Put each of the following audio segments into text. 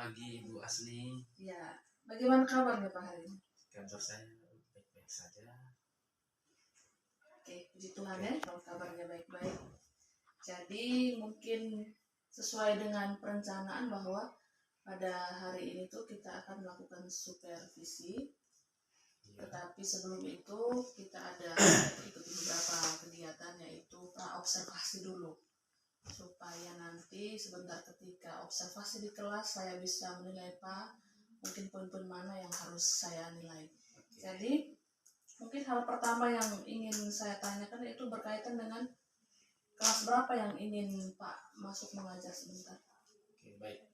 pagi Ibu Asni. Ya, bagaimana kabarnya Pak hari ini? Kabar saya baik-baik saja. Oke, puji Tuhan ya, kalau kabarnya baik-baik. Jadi mungkin sesuai dengan perencanaan bahwa pada hari ini tuh kita akan melakukan supervisi. Tetapi sebelum itu kita ada ikuti beberapa kegiatan, yaitu pra-observasi dulu. Supaya nanti sebentar ketika observasi di kelas saya bisa menilai Pak mungkin poin-poin mana yang harus saya nilai. Jadi mungkin hal pertama yang ingin saya tanyakan itu berkaitan dengan kelas berapa yang ingin Pak masuk mengajar sebentar. Oke, baik.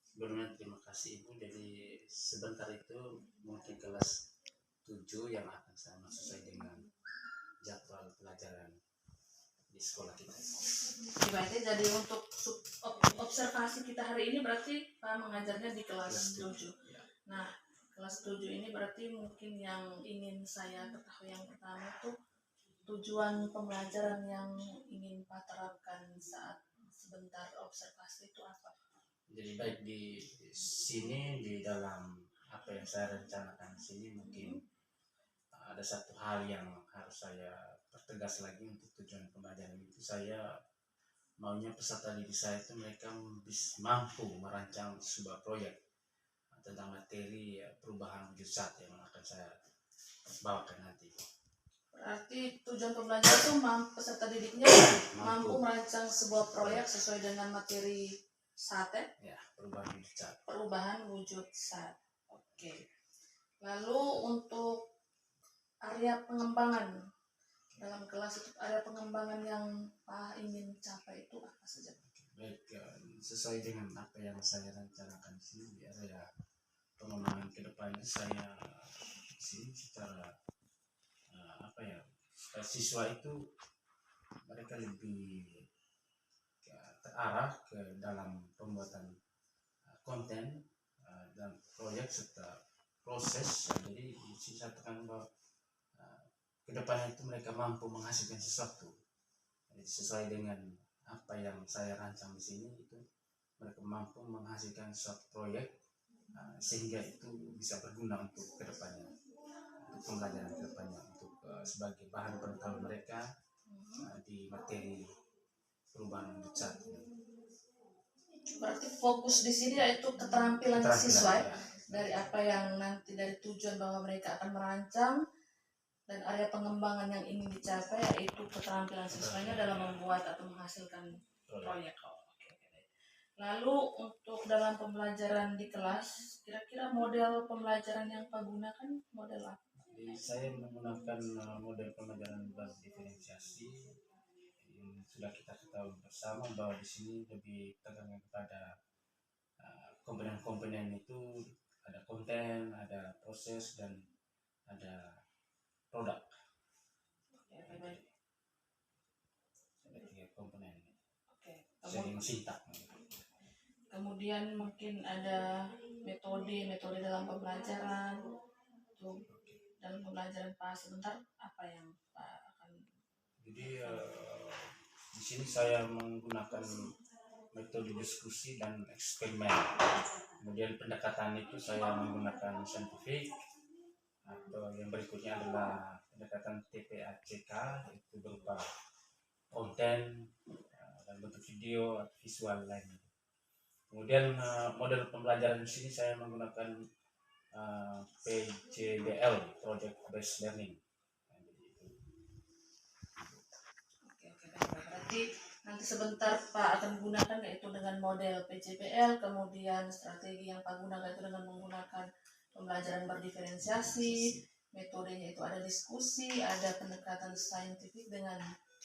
Sebelumnya terima kasih Ibu. Jadi sebentar itu mungkin kelas 7 yang akan saya masuk sesuai dengan jadwal pelajaran di sekolah kita. Baik, jadi untuk observasi kita hari ini berarti Pak mengajarnya di kelas 7. Ya. Nah, kelas 7 ini berarti mungkin yang ingin saya ketahui yang pertama itu tujuan pembelajaran yang ingin Pak terapkan saat sebentar observasi itu apa? Jadi baik di sini di dalam apa yang saya rencanakan di sini mungkin ada satu hal yang harus saya pertegas lagi untuk tujuan pembelajaran itu. Saya maunya peserta didik saya itu mereka mampu merancang sebuah proyek tentang materi perubahan wujud zat yang akan saya bawakan nanti. Berarti tujuan pembelajaran itu peserta didiknya mampu merancang sebuah proyek sesuai dengan materi SAT ya? Perubahan wujud zat. Perubahan wujud zat. Oke. Lalu untuk area pengembangan dalam kelas itu, area pengembangan yang Pak ingin capai itu apa saja? Baik, sesuai dengan apa yang saya rencanakan di sini di area pengembangan ke depan itu saya di sini secara siswa itu mereka lebih terarah ke dalam pembuatan konten dan proyek serta proses. Jadi saya tekan bahwa kedepannya itu mereka mampu menghasilkan sesuatu. Jadi sesuai dengan apa yang saya rancang di sini itu mereka mampu menghasilkan suatu proyek sehingga itu bisa berguna untuk kedepannya, untuk pembelajaran kedepannya, untuk sebagai bahan pengetahuan mereka di materi perubahan wujud zat ini. Berarti fokus di sini yaitu keterampilan siswa ya. Dari apa yang nanti dari tujuan bahwa mereka akan merancang dan area pengembangan yang ingin dicapai yaitu keterampilan siswanya dalam membuat atau menghasilkan proyek. Lalu untuk dalam pembelajaran di kelas, kira-kira model pembelajaran yang Pak gunakan model apa? Jadi saya menggunakan model pembelajaran berdiferensiasi. Sudah kita ketahui bersama bahwa di sini lebih tekankan kepada komponen-komponen itu ada konten, ada proses, dan ada produk. Ada 3 komponen. Sering sintak. Kemudian mungkin ada metode dalam pembelajaran. Dalam pembelajaran Pak sebentar apa yang Pak akan? Jadi di sini saya menggunakan metode diskusi dan eksperimen. Kemudian pendekatan itu saya menggunakan saintifik, atau yang berikutnya adalah pendekatan TPACK, itu berupa konten dan bentuk video atau visual lainnya. Kemudian model pembelajaran di sini saya menggunakan PJBL, Project Based Learning. Oke, berarti nanti sebentar Pak akan gunakan yaitu dengan model PJBL, kemudian strategi yang Pak gunakan itu dengan menggunakan pembelajaran berdiferensiasi, metodenya itu ada diskusi, ada pendekatan saintifik dengan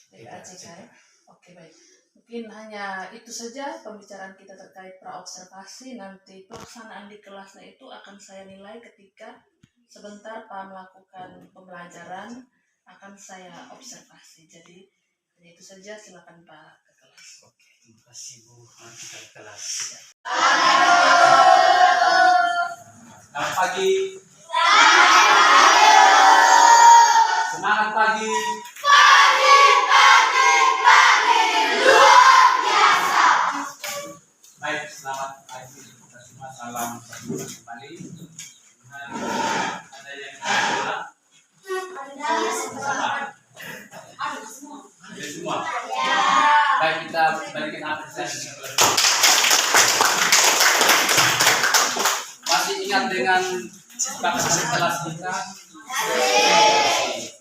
TPACK. Oke, baik. Mungkin hanya itu saja pembicaraan kita terkait pra-observasi. Nanti pelaksanaan di kelasnya itu akan saya nilai ketika sebentar Pak melakukan pembelajaran, akan saya observasi. Jadi itu saja, silakan Pak ke kelas. Oke, terima kasih Bu. Nanti kita ke kelas. Selamat pagi. Semangat pagi. Luar biasa. Baik, selamat pagi kita semua. salam kembali. Ada yang ada? Ada semua. Baik, kita berikan apresiasi. Masih ingat dengan bakat kelas kita?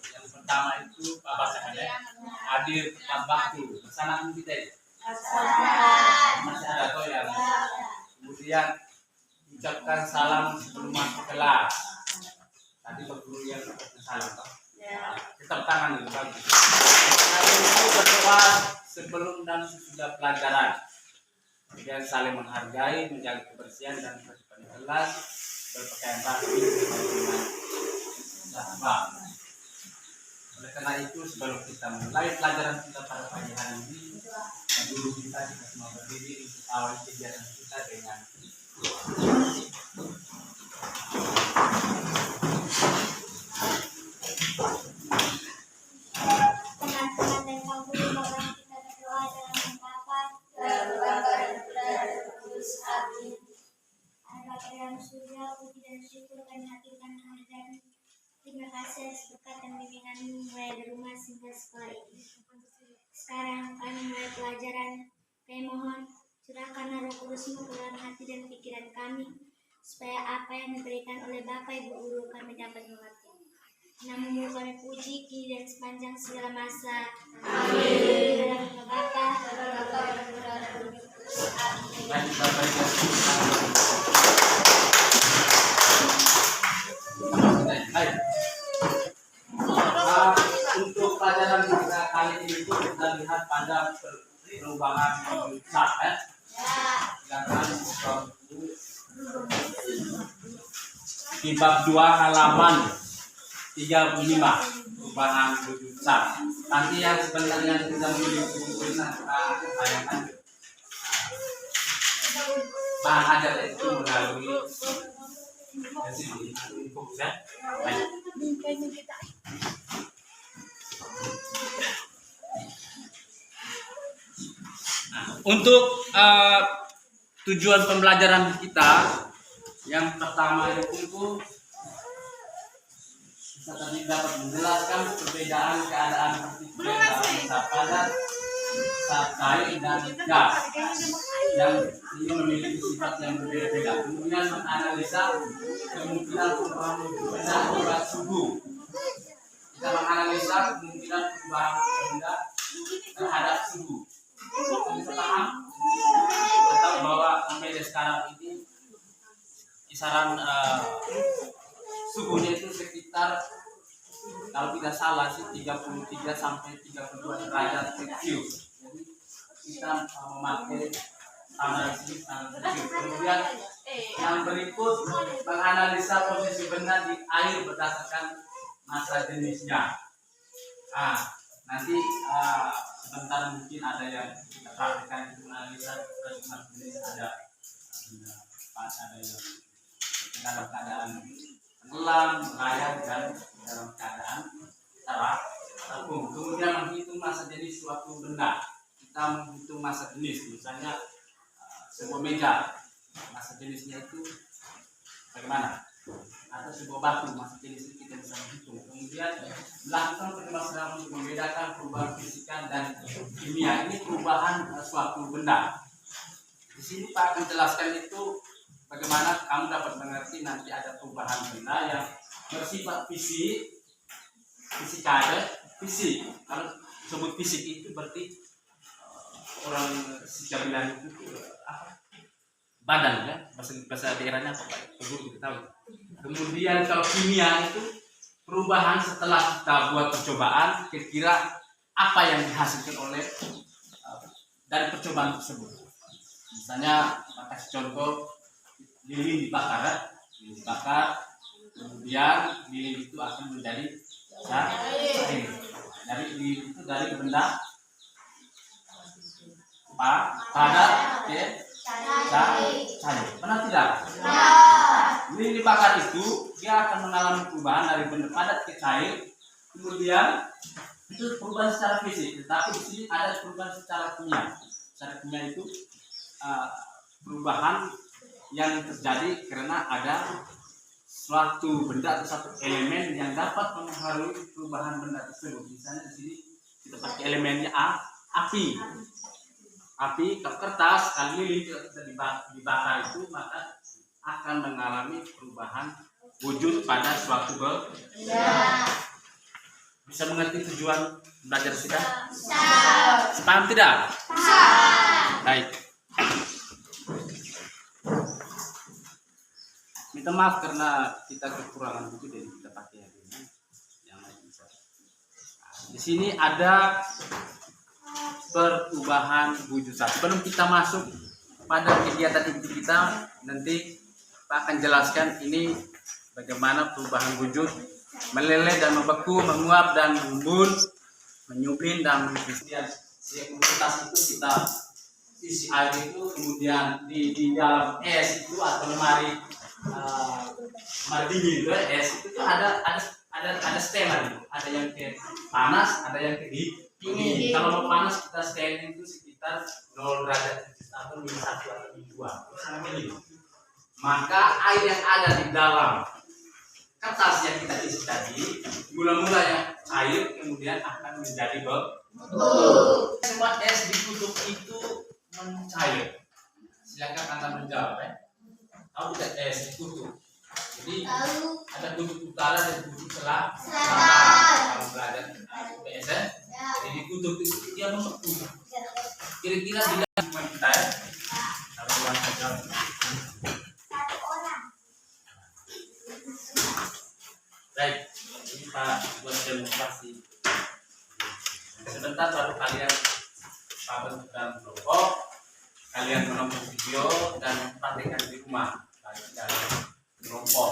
Yang pertama itu Bapak Sakade hadir tepat waktu bersama kita. Masih ada toh yang kemudian ucapkan salam sebelum masuk kelas. Tadi Pak Guru yang ucapkan salam toh. Tetap tangan dulu bagus. Lalu berdoa sebelum dan sesudah pelajaran. Kemudian saling menghargai, menjaga kebersihan dan ketertiban kelas, berpakaian rapi dengan sahabat. Oleh karena itu sebelum kita mulai pelajaran kita pada pagi hari ini, guru kita semua berdiri untuk awal kegiatan kita dengan teman-teman dan kaum guru, mari kita berdoa dalam nama Bapa dan Putra dan Roh Kudus. Amin. Bapa dalam surga, puji dan syukur kami haturkan kehadiran. Terima kasih atas berkat dan bimbingan-Mu mulai dari rumah hingga sekolah ini. Sekarang kami mulai pelajaran. Kami mohon curahkanlah Roh Kudus-Mu ke dalam hati dan pikiran kami, supaya apa yang diberikan oleh Bapak Ibu guru kami dapat mengerti. Namamu kami puji kini dan sepanjang segala masa. Amin. Dalam nama Bapa dan Putra dan Roh Kudus. Amin. baik kita berikan baik. Untuk pelajaran kita kali ini itu kita lihat pada perubahan besar ya. Silakan di bab 2 halaman 35 perubahan besar. Nanti yang sebenarnya kita memiliki buku ini kita tanyakan bahan ajar itu melalui sini info ya. Baik. Nah, untuk tujuan pembelajaran kita yang pertama itu kita tadi dapat menjelaskan perbedaan keadaan partikel dalam saat padat, saat cair dan gas yang ini memiliki sifat yang berbeda-beda. Kemudian menganalisa kemungkinan perubahan benda akibat suhu. Kita menganalisa kemungkinan perubahan benda terhadap suhu. Kita paham? Kita tahu bahwa sampai sekarang ini kisaran suhunya itu sekitar, kalau tidak salah sih 33 sampai 32 derajat Celcius. Jadi kita memakai standar Celcius. Kemudian yang berikut menganalisa posisi benda di air berdasarkan massa jenisnya. Nanti sebentar mungkin ada yang kita perhatikan itu menganalisa massa jenis, ada yang dalam keadaan tenggelam, melayang dan dalam keadaan terapung. Kemudian menghitung massa jenis suatu benda. Kita menghitung massa jenis, misalnya sebuah meja, massa jenisnya itu bagaimana? Atau sebuah batu, massa jenisnya kita bisa menghitung. Kemudian melakukan permasalahan untuk membedakan perubahan fisika dan kimia. Ini perubahan suatu benda. Di sini Pak akan jelaskan itu bagaimana kamu dapat mengerti nanti ada perubahan benda yang bersifat fisik, fisik. Kalau sebut fisik itu berarti orang sejak bilang itu apa? Badan ya, bahasa daerahnya apa Pak? Guru kita tahu. Kemudian kalau kimia itu perubahan setelah kita buat percobaan, kira-kira apa yang dihasilkan oleh dari percobaan tersebut. Misalnya kita kasih contoh lilin dibakar, kemudian lilin itu akan menjadi cair. Dari lilin itu dari benda padat ke cair. Benar tidak? Lilin dibakar itu dia akan mengalami perubahan dari benda padat ke cair. Kemudian itu perubahan secara fisik, tetapi di sini ada perubahan secara kimia. Secara kimia itu perubahan yang terjadi karena ada suatu benda atau satu elemen yang dapat mempengaruhi perubahan benda tersebut. Misalnya di sini kita pakai elemennya api. Api, kalau kertas, kalau lilin kita dibakar itu maka akan mengalami perubahan wujud pada suatu benda. Bisa mengerti tujuan belajar kita? Paham tidak? Baik. Minta maaf karena kita kekurangan buku jadi kita pakai yang ini. Yang lain bisa. Di sini ada perubahan wujud. Sebelum kita masuk pada kegiatan inti kita, nanti Pak akan jelaskan ini bagaimana perubahan wujud meleleh dan membeku, menguap dan mengembun, menyublim dan kemudian sekulitas itu kita isi air itu kemudian di dalam es itu atau lemari dingin itu es itu ada setelan itu, ada yang ke panas, ada yang ke dingin. Kalau mau panas kita setelan itu sekitar 0 derajat atau -1 atau -2 sampai gitu. Maka air yang ada di dalam kertas yang kita isi tadi mula-mula yang cair kemudian akan menjadi beku. Semua es di kutub itu mencair. Silakan Anda menjawab ya. Tahu tidak es di kutub? Jadi ada kutub utara dan kutub selatan. Kalau belajar es ya. Jadi di kutub itu dia membeku. Kira-kira tidak cuma kita ya. Kalau jawab. Baik, ini Pak buat demonstrasi. Sebentar baru kalian pakai dalam kelompok, kalian menonton video dan praktekkan di rumah, baik dalam kelompok.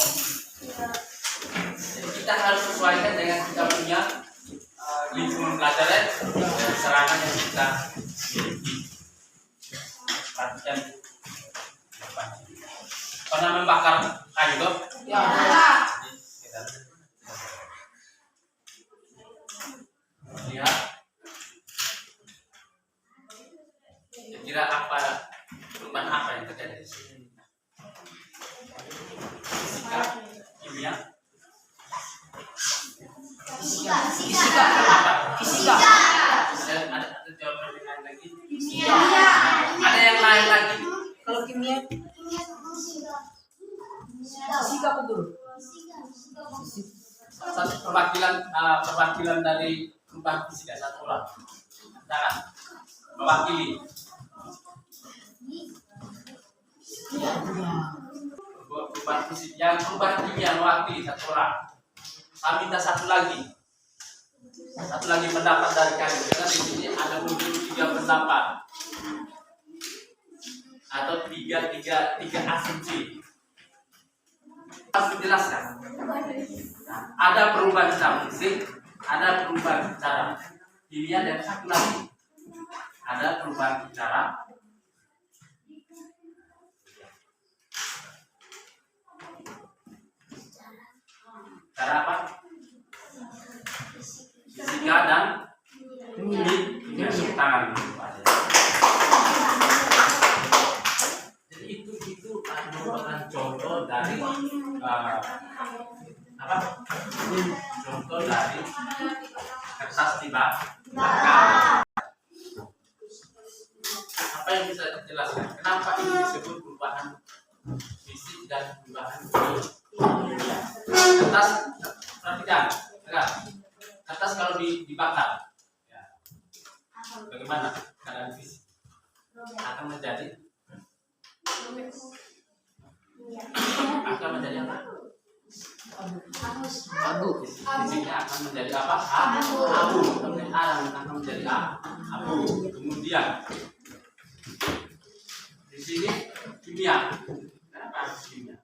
Jadi kita harus sesuaikan dengan kita punya lingkungan belajar dan serangan yang kita miliki. Perhatikan. Pernah membakar kayu dok? Ya. Lihat, kira apa perubahan apa yang terjadi di sini? Fisika, kimia, fisika. Ada jawaban yang lain lagi? Kimia. Ada yang lain lagi? Kalau kimia, fisika apa dulu? Satu perwakilan dari perubahan fisika satu orang. Jangan mewakili. Perubahan fisika yang perubahan kimia mewakili satu orang. Saya minta satu lagi pendapat dari kalian. Karena di sini ada muncul 3 pendapat atau tiga asumsi. Harus dijelaskan. Ada perubahan secara fisik, ada perubahan secara kimia, dan satu lagi ada perubahan secara apa? Fisika dan kimia. Tangan jadi itu merupakan contoh dari contoh dari kertas dibakar. Apa yang bisa dijelaskan? Kenapa ini disebut perubahan fisik dan perubahan kimia? Kertas, perhatikan, kertas kalau dibakar, ya, bagaimana keadaan fisik? Akan menjadi apa? Abu. Fisiknya akan menjadi apa? Abu. Kemudian akan menjadi abu. Kemudian di sini kimia. Kenapa harus kimia?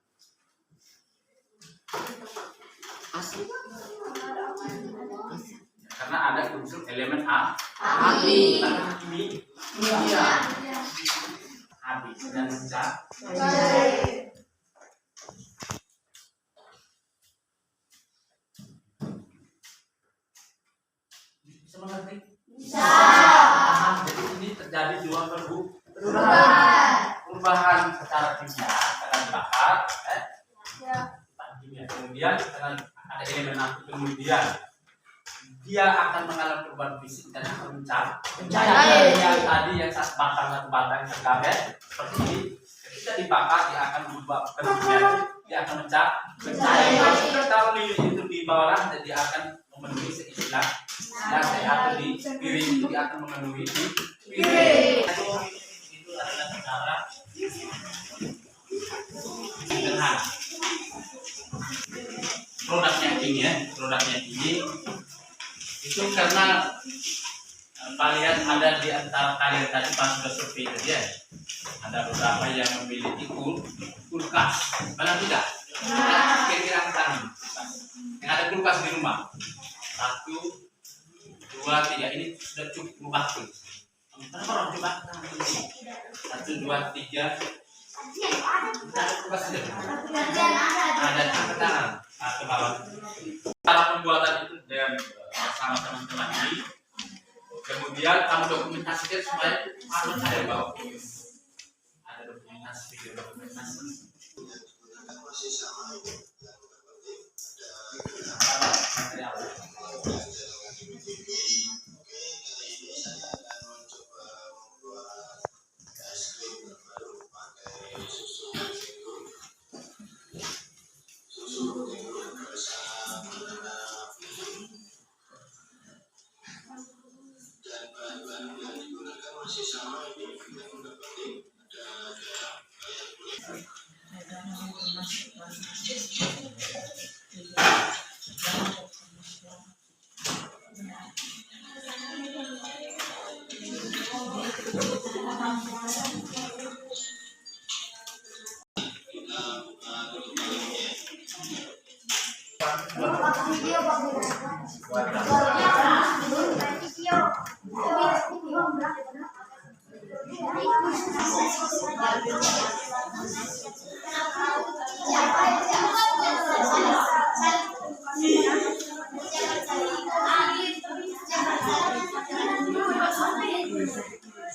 Karena ada unsur elemen api. Kimia. Api dan cair. Bisa mengerti? Bisa. Jadi ini terjadi 2 perubahan secara kimia. besar, Ya. kimia. Kemudian dengan ada elemen api, kemudian dia akan mengalami perubahan fisik dan akan Mencair. yang tadi yang satu batang yang tergambar seperti ini. Ketika dibakar dia akan berubah bentuknya, dia akan mencair. Kalau lilin itu di bawah lantai dia akan memenuhi seistilah lantai, atau di piring itu dia akan memenuhi di piring. Itu adalah cara sederhana. Produknya tinggi itu karena kalian ada di antara kalian tadi pas sudah survei tadi ya, ada beberapa yang memiliki kulkas, mana tidak? Kira-kira kami yang ada kulkas di rumah 1, 2, 3 ini sudah cukup waktu. Kenapa orang coba 1, 2, 3 ada kulkas tidak? Ada angkat tangan ke bawah. Cara pembuatan itu dengan bersama teman-teman ini. Kemudian kamu dokumentasikan supaya harus ada di bawah. Ada dokumentasi, video dokumentasi. Material.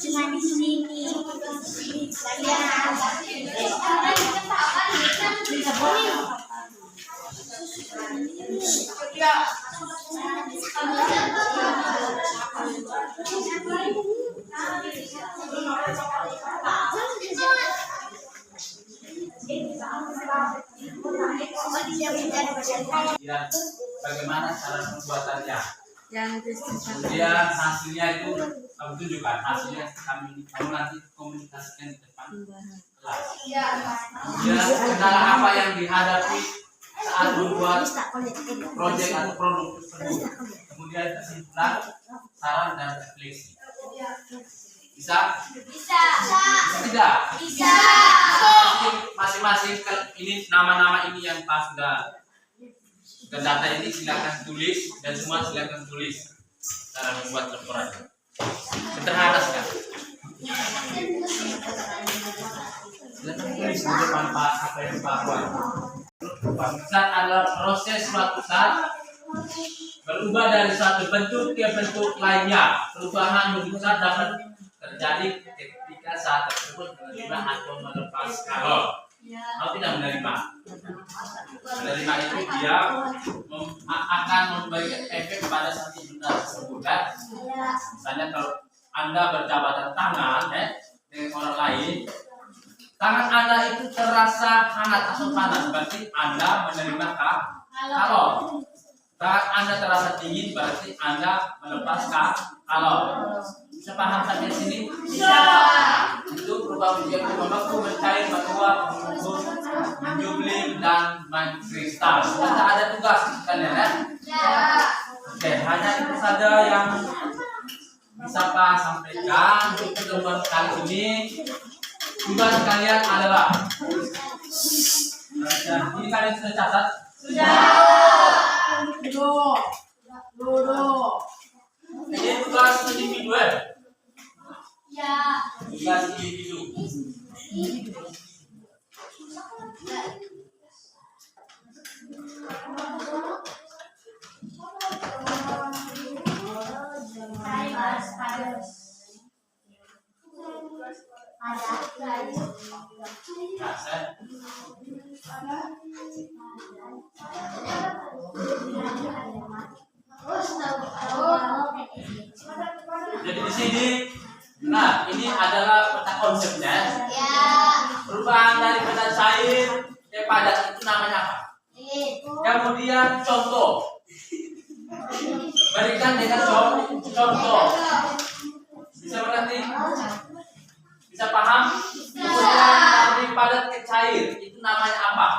Cuma di sini. Ya, bagaimana cara pembuatannya? Yang Kemudian hasilnya itu kami tunjukkan, hasilnya kami nanti komunikasikan di depan kelas. Kemudian kendala apa yang dihadapi saat membuat proyek atau produk tersebut. Kemudian kesimpulan, saran dan refleksi. Bisa? Tidak? Bisa. Masing-masing ini nama-nama ini yang pas sudah data ini silakan tulis, dan semua silakan tulis cara membuat laporan. Sederhana sekali. Silakan tulis di depan Pak apa yang Pak buat. Pusat adalah proses suatu saat berubah dari suatu bentuk ke bentuk lainnya. Perubahan bentuk zat dapat terjadi ketika saat tersebut menerima atau melepas kalor. Kalau tidak menerima itu dia akan memberikan efek pada satu benda tersebut kan? Misalnya kalau Anda berjabatan tangan dengan orang lain, tangan Anda itu terasa hangat atau panas, berarti Anda menerima kalor. Tangan Anda terasa dingin, berarti Anda melepaskan kalor. Bisa paham sampai sini? Bisa. Itu perubahan ujian membeku, mencair, menguap, menjublim, dan mengkristal. Kita ada tugas kalian ya? Oke, hanya itu saja yang bisa Pak sampaikan untuk pertemuan kali ini. Tugas kalian adalah ini kalian sudah catat? Sudah. Ini tugas individual. Ya. Tugas individu. Nah, Jadi di sini, nah ini adalah peta konsepnya. Perubahan dari peta cair ke padat itu namanya apa? Kemudian contoh, berikan dengan contoh. Bisa mengerti? Bisa paham? Kemudian dari padat ke cair itu namanya apa?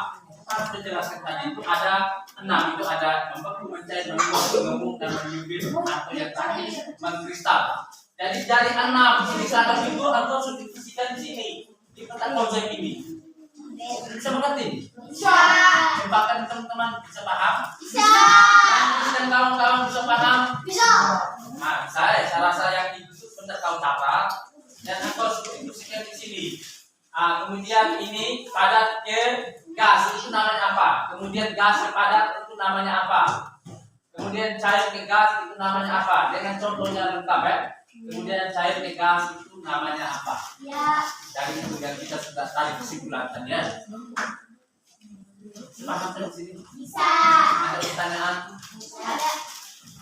Kita sudah jelaskan tadi itu ada 6, itu ada membeku, mencair, menguap, mengemuk, dan menyubit atau yang terakhir mengkristal. Jadi dari 6 indikator itu harus didiskusikan di sini di peta konsep ini. Bisa mengerti? Bisa. Bahkan teman-teman bisa paham? Bisa. Dan kawan-kawan bisa paham? Bisa. Nah, saya rasa yang itu benar kau catat dan engkau diskusikan di sini. Nah, kemudian ini padat ke gas itu namanya apa? Kemudian gas ke padat itu namanya apa? Kemudian cair ke gas itu namanya apa? Dengan contohnya lengkap ya. Kemudian cair ke gas itu namanya apa? Ya. Dari itu yang kita sudah tarik kesimpulan tadi ya. Paham dari sini? Bisa. Ada pertanyaan? Ada.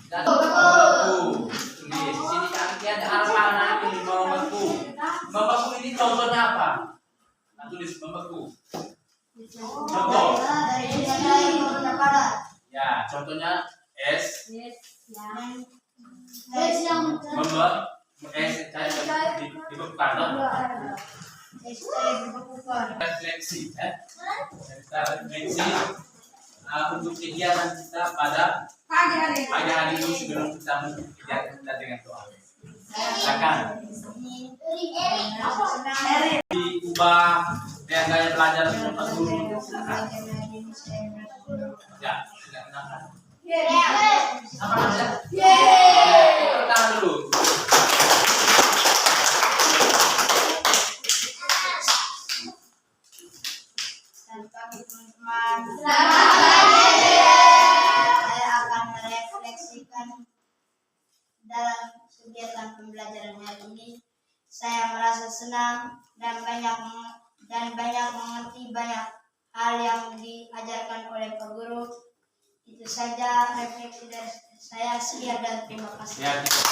Dan membeku. Di sini artian apa ini membeku? Membeku ini contohnya apa? Nah, tulis membeku. Contoh. Ya, contohnya es, member, es cair dibekukan. Refleksi, refleksi untuk kegiatan kita pada pagi hari ini sebelum kita menutup kegiatan kita dengan doa. Silakan diubah dengan gaya belajar Bapak Guru. Silakan. Ya, silakan. Apa namanya? Tepuk tangan dulu. Teman-teman. Saya akan merefleksikan dalam kegiatan pembelajaran hari ini. Saya merasa senang dan banyak mengerti banyak hal yang diajarkan oleh Pak Guru. Itu saja refleksi dari saya. Sekian dan terima kasih. Ya, gitu.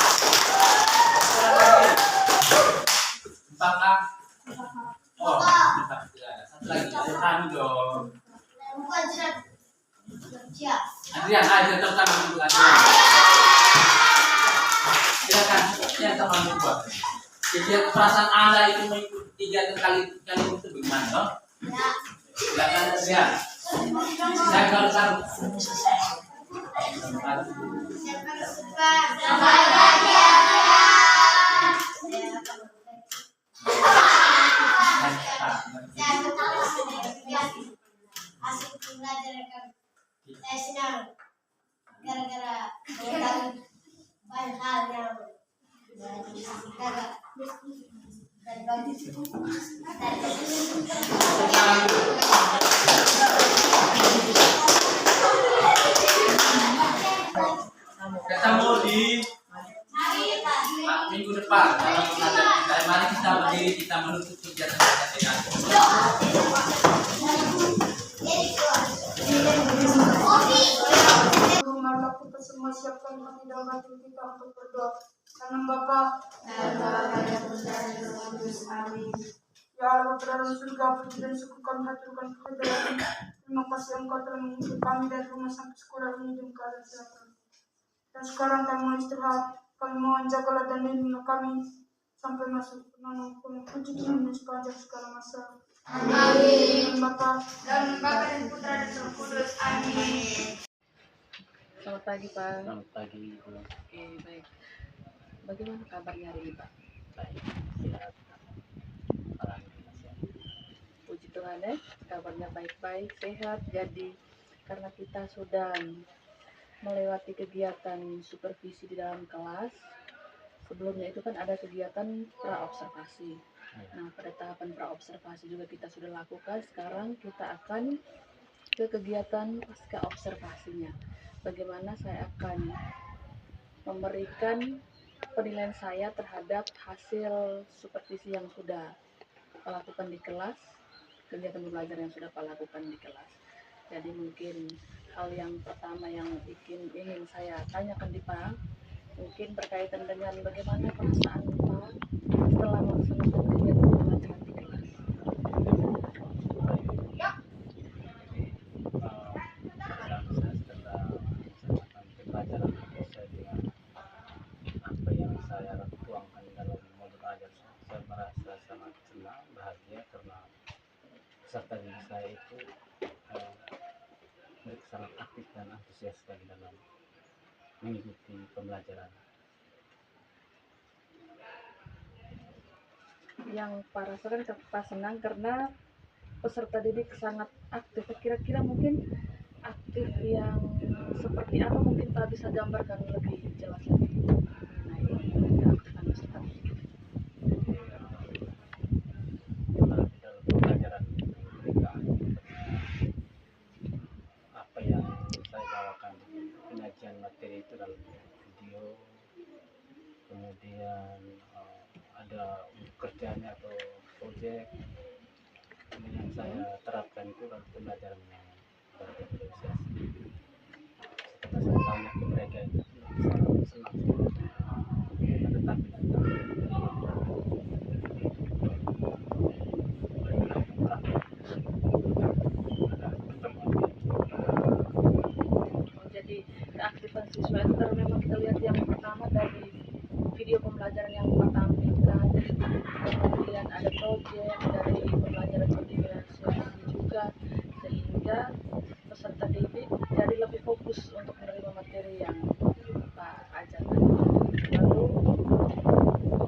Apakah? Oh, tidak ada. Satu lagi, ada tamu dong. Bukan sudah siap. Adrian, ayo tetap tangan dulu Adrian. Silakan, yang teman dua. Kegiatan perasaan Anda itu mengikuti kegiatan kali itu bagaimana, toh? Ya. Silakan Adrian. Saya kalau taruh. Asik belajar kan. Saya senang gara-gara tahu banyak hal yang dan bagus. Ketemu di minggu depan dalam pengajian kita. Mari kita berdiri, kita menutup kegiatan kita dengan Marilah kita semua siapkan hati dan batin kita untuk berdoa. Dalam Bapa dan Amin. Ya Allah, dalam surga, puji dan syukur kami haturkan kehadiran. Terima kasih Engkau telah menghibur kami dari rumah sampai sekolah ini dalam keadaan sehat. Dan sekarang kami mau istirahat. Kami mohon jagalah dan lindungilah kami sampai masuk ke dalam puji Tuhan sepanjang segala masa. Amin. Bapa dan Putra dan Roh Kudus. Amin. Selamat pagi Pak. Selamat pagi, Bu. Oke, baik. Bagaimana kabarnya hari ini Pak? Baik, sehat. Alhamdulillah sehat. Puji Tuhan ya, kabarnya baik-baik, sehat. Jadi karena kita sudah melewati kegiatan supervisi di dalam kelas, sebelumnya itu kan ada kegiatan praobservasi. Nah, pada tahapan praobservasi juga kita sudah lakukan. Sekarang kita akan ke kegiatan pasca observasinya. Bagaimana saya akan memberikan penilaian saya terhadap hasil supervisi yang sudah lakukan di kelas. kegiatan belajar yang sudah Pak lakukan di kelas. Jadi mungkin hal yang pertama yang ingin saya tanyakan di Pak, mungkin berkaitan dengan bagaimana perasaan Pak setelah melaksanakan kegiatan pembelajaran di kelas. Perasaan saya setelah melaksanakan pembelajaran sesuai dengan apa yang saya tuangkan dalam modul ajar, saya merasa sangat senang, bahagia karena peserta didik saya itu mereka sangat aktif dan antusias sekali dalam mengikuti pembelajaran. Yang Pak rasakan Pak senang karena peserta didik sangat aktif. Kira-kira mungkin aktif yang seperti apa, mungkin Pak bisa gambarkan lebih jelas lagi mengenai keaktifan peserta didik. Kalau di dalam pembelajaran mereka apa yang saya bawakan penyajian materi itu dalam video, kemudian ada kerjanya atau proyek yang saya terapkan itu dalam pembelajaran yang berintegrasi. Setelah saya tanya ke mereka itu sangat senang tetapi Jadi keaktifan siswa itu karena memang kita lihat yang pertama dari video pembelajaran yang Pak tampilkan, kemudian ada proyek dari pembelajaran integrasi juga, sehingga peserta didik jadi lebih fokus untuk menerima materi yang Pak ajarkan. Lalu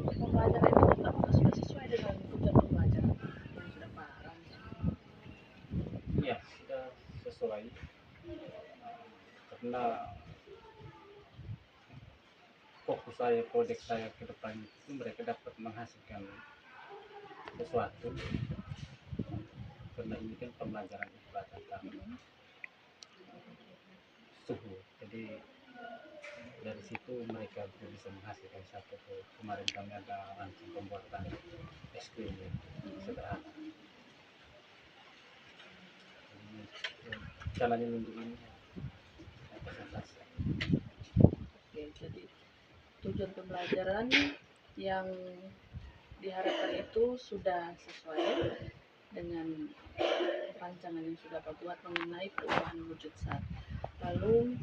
untuk pembelajaran itu apakah sudah sesuai dengan tujuan pembelajaran yang sudah Pak rancang? ya sudah sesuai karena fokus saya, proyek saya ke depan itu mereka dapat menghasilkan sesuatu karena ini kan pembelajaran IPA tentang suhu, jadi dari situ mereka bisa menghasilkan satu. Kemarin kami ada rancang pembuatan es krim sederhana. Jalannya minggu ini presentasi. Oke, jadi tujuan pembelajaran yang diharapkan itu sudah sesuai dengan rancangan yang sudah Pak buat mengenai perubahan wujud saat. Lalu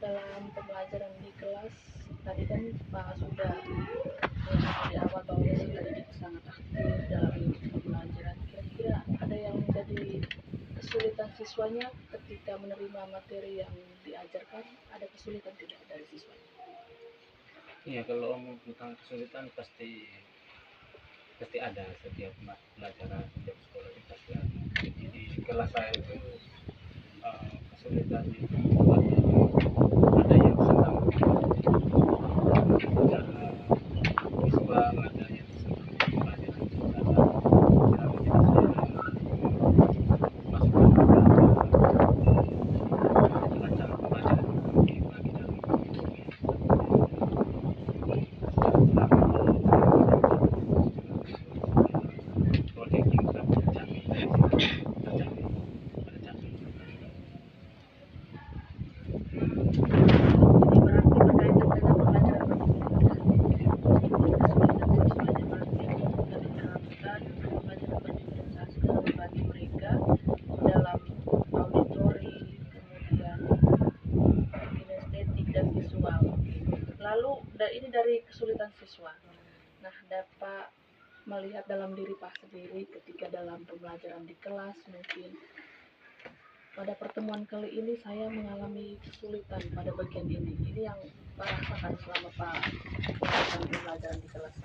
dalam pembelajaran di kelas tadi kan Pak sudah mengatakan di awal bahwa peserta didik sangat aktif dalam mengikuti pembelajaran. Kira-kira ada yang menjadi kesulitan siswanya ketika menerima materi yang diajarkan? Ada kesulitan tidak dari siswanya? Iya, kalau ngomong tentang kesulitan pasti ada. Setiap pelajaran, setiap sekolah itu pasti ada. Jadi di kelas saya itu kesulitan itu ada yang senang belajar visual, ada yang senang pelajaran sederhana, jadi saya masukkan rancangan pembelajaran dibagi dalam proyek yang sudah tercapai pada capai. Jadi berarti berkaitan dengan pembelajaran kesulitan siswanya berarti sudah diterapkan pembelajaran berdifferensiasi dalam bagi mereka dalam auditori, kemudian kinestetik dan visual. Lalu ini dari kesulitan siswa. Nah, dapat melihat dalam diri Pak sendiri ketika dalam pembelajaran di kelas, mungkin pada pertemuan kali ini saya mengalami kesulitan pada bagian ini. Ini yang Pak rasakan selama Pak melakukan pembelajaran di kelas.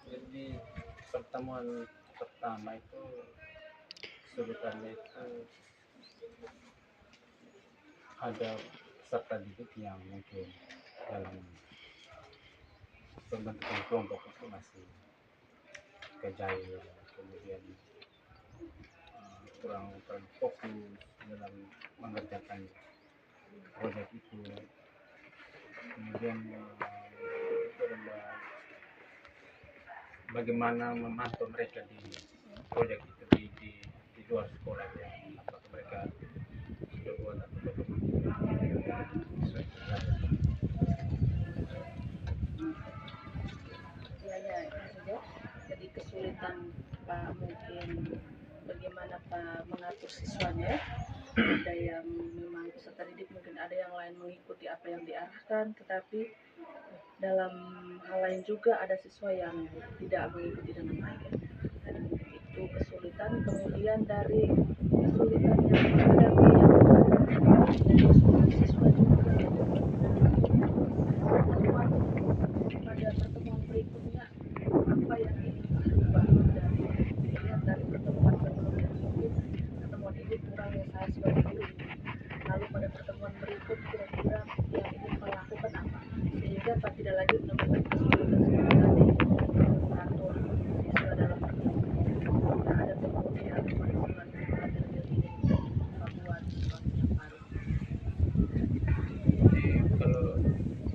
Jadi pertemuan pertama itu kesulitannya itu ada peserta didik yang mungkin dalam pembentukan kelompok itu masih kejail, kemudian kurang fokus dalam mengerjakan proyek itu. Kemudian itu adalah bagaimana memantau mereka di proyek itu di luar sekolah ya, apakah mereka sudah buat atau bagaimana. Ya, saja. Jadi kesulitan Pak mungkin bagaimana Pak mengatur siswanya. Ada yang memang peserta didik mungkin ada yang lain mengikuti apa yang diarahkan, tetapi dalam hal lain juga ada siswa yang tidak mengikuti dengan baik. Jadi mungkin itu kesulitan. Kemudian dari kesulitan yang menghadapi yang dari kesulitan siswa juga pada pertemuan berikutnya apa yang ingin berubah dari dilihat dari pertemuan sebelumnya. Mungkin pertemuan ini kurang yang saya sebagai guru ini, lalu pada pertemuan berikut kira-kira yang ingin melakukan apa sehingga Pak tidak lagi menemukan kesulitan seperti tadi mengatur siswa dalam pertemuan. Ada kemudian atau pelajaran yang ingin Pak buat sesuatu yang baru.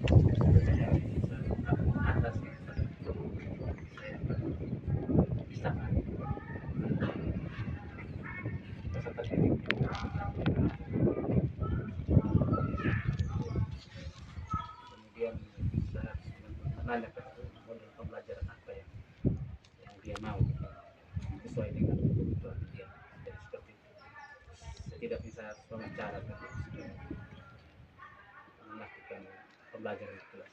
Kalau saya bisa atas bisa peserta didik kemudian saya menanyakan model pembelajaran apa yang dia mau sesuai dengan kebutuhan dia. Jadi seperti itu. Setidaknya saya wawancara tapi melakukan pembelajaran di kelas.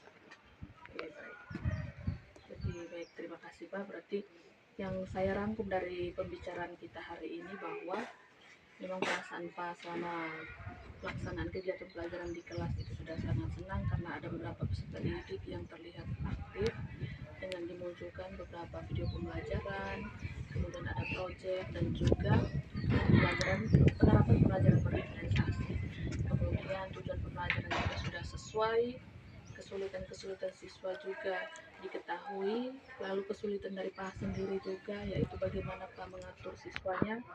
Oke, baik. Jadi baik, terima kasih Pak. Berarti yang saya rangkum dari pembicaraan kita hari ini bahwa memang perasaan Pak selama pelaksanaan kegiatan pelajaran di kelas itu sudah sangat senang karena ada beberapa peserta didik yang terlihat aktif dengan dimunculkan beberapa video pembelajaran, kemudian ada proyek dan juga penerapan pembelajaran berdiferensiasi. Kemudian tujuan pembelajaran juga sudah sesuai, kesulitan-kesulitan siswa juga diketahui, lalu kesulitan dari Pak sendiri juga yaitu bagaimana Pak mengatur siswanya,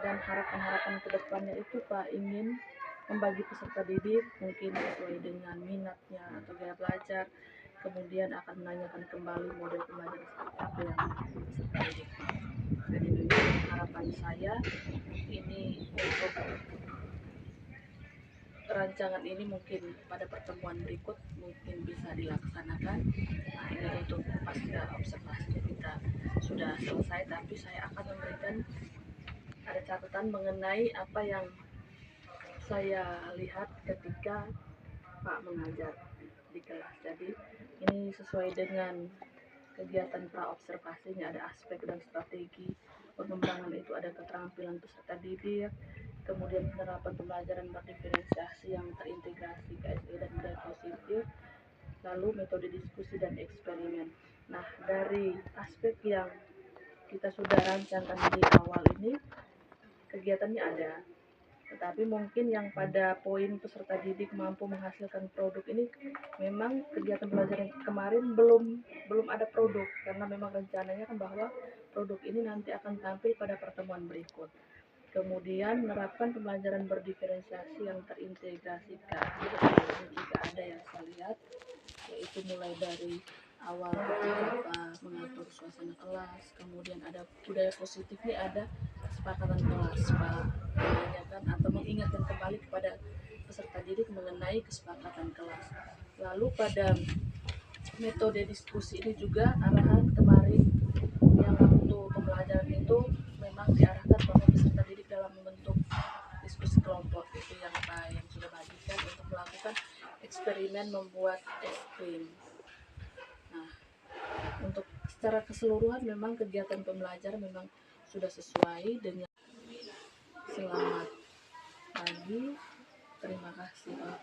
dan harapan-harapan kedepannya itu Pak ingin membagi peserta didik mungkin sesuai dengan minatnya atau gaya belajar, kemudian akan menanyakan kembali model pembelajaran seperti apa yang peserta didik mau. Jadi memang harapan saya ini untuk rancangan ini mungkin pada pertemuan berikut mungkin bisa dilaksanakan. Nah, ini untuk pasca observasinya kita sudah selesai, tapi saya akan memberikan ada catatan mengenai apa yang saya lihat ketika Pak mengajar di kelas. Jadi ini sesuai dengan kegiatan pra-observasinya, ada aspek dan strategi pengembangan itu, ada keterampilan peserta didik, kemudian penerapan pembelajaran berdiferensiasi yang terintegrasi KSE dan budaya positif, lalu metode diskusi dan eksperimen. Nah, dari aspek yang kita sudah rancangkan di awal ini, kegiatannya ada. Tetapi mungkin yang pada poin peserta didik mampu menghasilkan produk ini memang kegiatan pelajaran kemarin belum ada produk, karena memang rencananya kan bahwa produk ini nanti akan tampil pada pertemuan berikut. Kemudian menerapkan pembelajaran berdiferensiasi yang terintegrasikan. Ini juga ada yang saya lihat, yaitu mulai dari awal ketika Pak mengatur suasana kelas, kemudian ada budaya positif, ini ada kesepakatan kelas. Pak menanyakan atau mengingatkan kembali kepada peserta didik mengenai kesepakatan kelas. Lalu pada metode diskusi ini juga arahan kemarin yang waktu pembelajaran itu memang diarahkan bahwa peserta didik dalam membentuk diskusi kelompok itu yang Pak yang sudah bagikan untuk melakukan eksperimen membuat es krim. Nah, untuk secara keseluruhan memang kegiatan pembelajaran memang sudah sesuai dengan. Selamat pagi, terima kasih Pak.